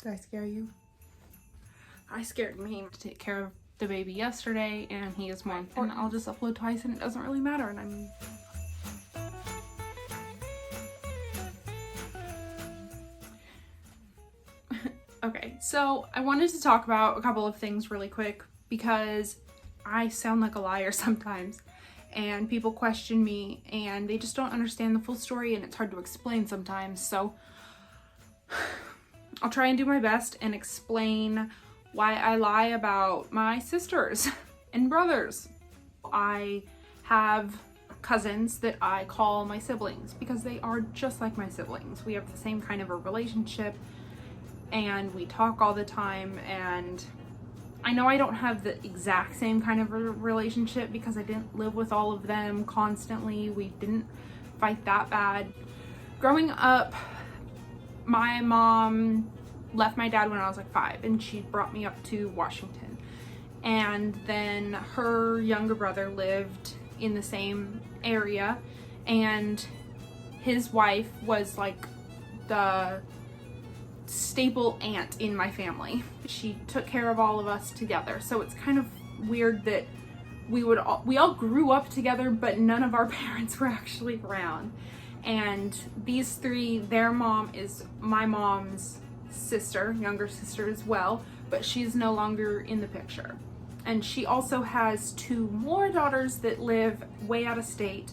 Did I scare you? I scared me to take care of the baby yesterday, and he is more important. I'll just upload twice and it doesn't really matter, and I'm... Okay, so I wanted to talk about a couple of things really quick because I sound like a liar sometimes, and people question me and they just don't understand the full story, and it's hard to explain sometimes. So I'll try and do my best and explain why I lie about my sisters and brothers. I have cousins that I call my siblings because they are just like my siblings. We have the same kind of a relationship and we talk all the time, and I know I don't have the exact same kind of a relationship because I didn't live with all of them constantly. We didn't fight that bad. Growing up, my mom left my dad when I was like 5, and she brought me up to Washington. And then her younger brother lived in the same area, and his wife was like the staple aunt in my family. She took care of all of us together. So it's kind of weird that we all grew up together, but none of our parents were actually around. And these three, their mom is my mom's sister, younger sister as well, but she's no longer in the picture. And she also has 2 more daughters that live way out of state.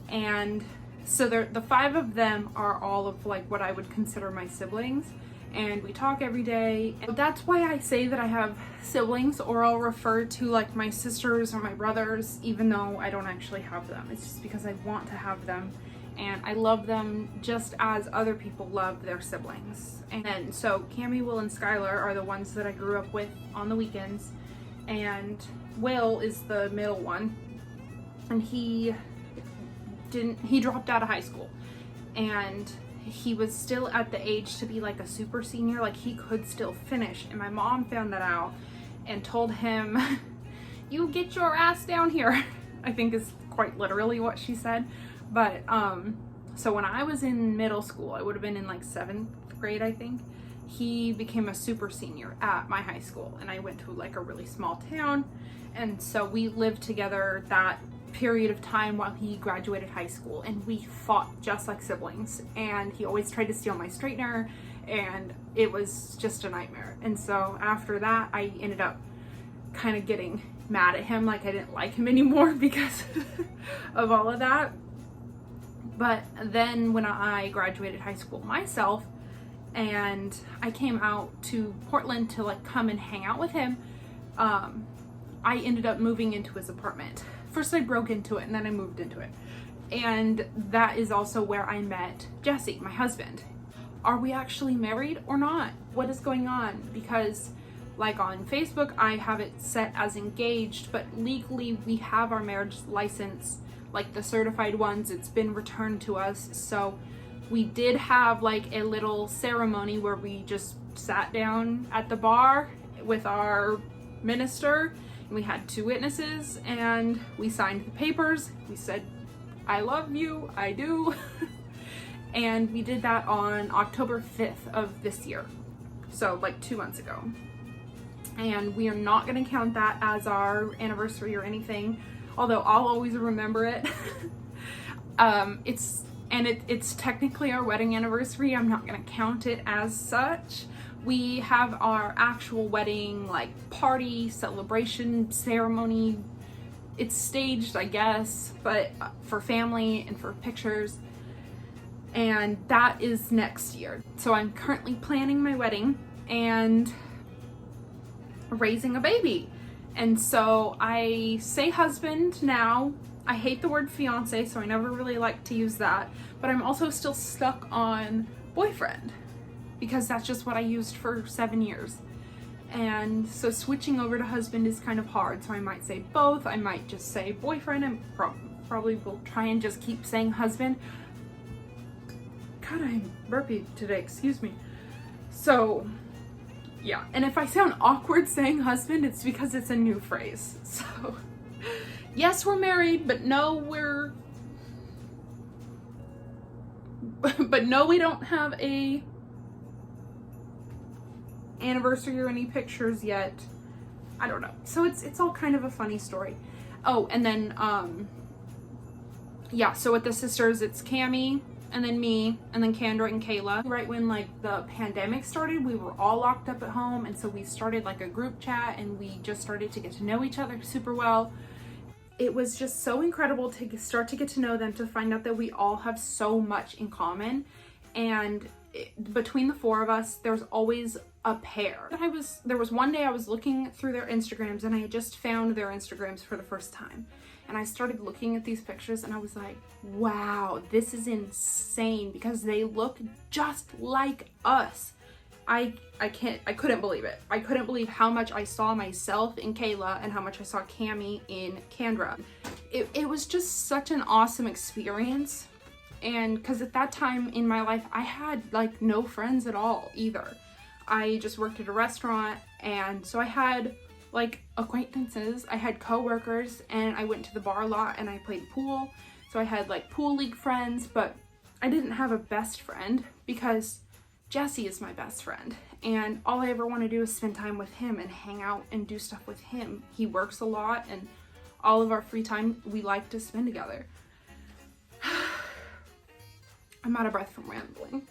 And so the 5 of them are all of like what I would consider my siblings, and we talk every day. And that's why I say that I have siblings, or I'll refer to like my sisters or my brothers, even though I don't actually have them. It's just because I want to have them, and I love them just as other people love their siblings. And so Cammie, Will, and Skylar are the ones that I grew up with on the weekends, and Will is the middle one, and he dropped out of high school, and he was still at the age to be like a super senior, like he could still finish. And my mom found that out and told him, "You get your ass down here," I think is quite literally what she said. But so when I was in middle school, I would have been in like 7th grade, I think, he became a super senior at my high school, and I went to like a really small town, and so we lived together that period of time while he graduated high school, and we fought just like siblings, and he always tried to steal my straightener, and it was just a nightmare. And so after that, I ended up kind of getting mad at him, like I didn't like him anymore because of all of that. But then when I graduated high school myself and I came out to Portland to like come and hang out with him, I ended up moving into his apartment. First I broke into it, and then I moved into it. And that is also where I met Jesse, my husband. Are we actually married or not? What is going on? Because like on Facebook, I have it set as engaged, but legally we have our marriage license, like the certified ones. It's been returned to us. So we did have like a little ceremony where we just sat down at the bar with our minister, and we had 2 witnesses, and we signed the papers. We said, "I love you, I do." And we did that on October 5th of this year. So like 2 months ago. And we are not gonna count that as our anniversary or anything, although I'll always remember it. It's technically our wedding anniversary. I'm not gonna count it as such. We have our actual wedding like party, celebration, ceremony. It's staged, I guess, but for family and for pictures. And that is next year. So I'm currently planning my wedding and raising a baby. And so I say husband now. I hate the word fiance, so I never really like to use that. But I'm also still stuck on boyfriend, because that's just what I used for 7 years. And so switching over to husband is kind of hard. So I might say both. I might just say boyfriend, and probably will try and just keep saying husband. God, I'm burpy today, excuse me. So yeah, and if I sound awkward saying husband, it's because it's a new phrase. So yes, we're married, but no, we don't have a anniversary or any pictures yet. I don't know. So it's all kind of a funny story. Oh, and then yeah, so with the sisters, it's Cammie, and then me, and then Kendra and Kayla. Right when like the pandemic started, we were all locked up at home, and so we started like a group chat, and we just started to get to know each other super well. It was just so incredible to start to get to know them, to find out that we all have so much in common. And between the four of us, there's always a pair. There was one day I was looking through their Instagrams, and I had just found their Instagrams for the first time. And I started looking at these pictures, and I was like, wow, this is insane, because they look just like us. I couldn't believe it. I couldn't believe how much I saw myself in Kayla and how much I saw Cammie in Kendra. It was just such an awesome experience. And because at that time in my life, I had like no friends at all either. I just worked at a restaurant, and so I had like acquaintances, I had coworkers, and I went to the bar a lot and I played pool. So I had like pool league friends, but I didn't have a best friend because Jesse is my best friend, and all I ever want to do is spend time with him and hang out and do stuff with him. He works a lot, and all of our free time we like to spend together. I'm out of breath from rambling.